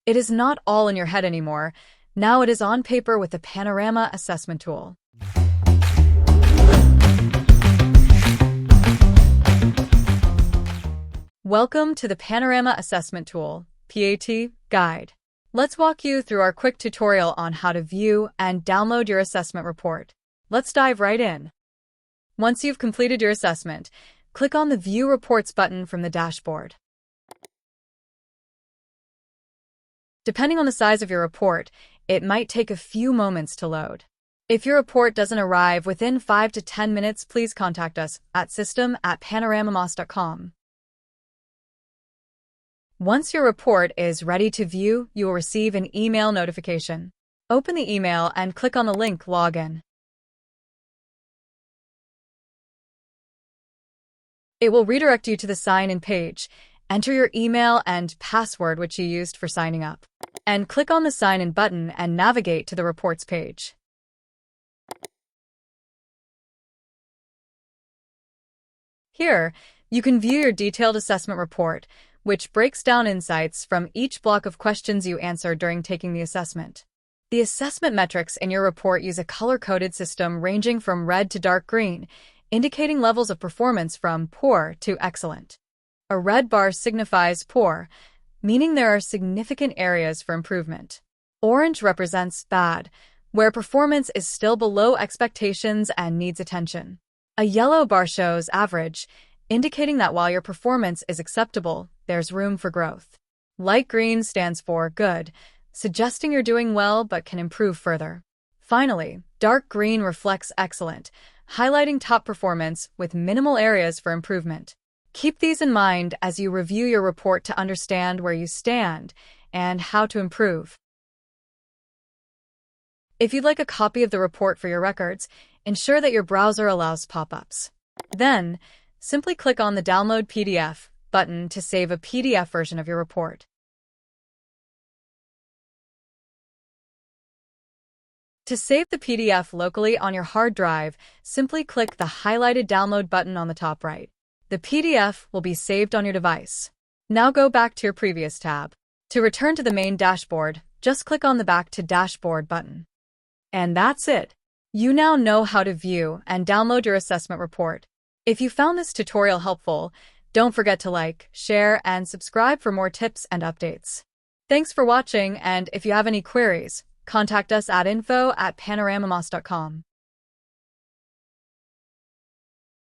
It is not all in your head anymore. Now it is on paper with the Panorama Assessment Tool. Welcome to the Panorama Assessment Tool, PAT, guide. Let's walk you through our quick tutorial on how to view and download your assessment report. Let's dive right in. Once you've completed your assessment, click on the View Reports button from the dashboard. Depending on the size of your report, it might take a few moments to load. If your report doesn't arrive within 5 to 10 minutes, please contact us at system@panoramamoss.com. Once your report is ready to view, you will receive an email notification. Open the email and click on the link Login. It will redirect you to the sign-in page. Enter your email and password which you used for signing up, and click on the Sign In button and navigate to the Reports page. Here, you can view your detailed assessment report, which breaks down insights from each block of questions you answered during taking the assessment. The assessment metrics in your report use a color-coded system ranging from red to dark green, indicating levels of performance from poor to excellent. A red bar signifies poor, meaning there are significant areas for improvement. Orange represents bad, where performance is still below expectations and needs attention. A yellow bar shows average, indicating that while your performance is acceptable, there's room for growth. Light green stands for good, suggesting you're doing well but can improve further. Finally, dark green reflects excellent, highlighting top performance with minimal areas for improvement. Keep these in mind as you review your report to understand where you stand and how to improve. If you'd like a copy of the report for your records, ensure that your browser allows pop-ups. Then, simply click on the Download PDF button to save a PDF version of your report. To save the PDF locally on your hard drive, simply click the highlighted Download button on the top right. The PDF will be saved on your device. Now go back to your previous tab. To return to the main dashboard, just click on the Back to Dashboard button. And that's it. You now know how to view and download your assessment report. If you found this tutorial helpful, don't forget to like, share, and subscribe for more tips and updates. Thanks for watching, and if you have any queries, contact us at info@panoramamoss.com.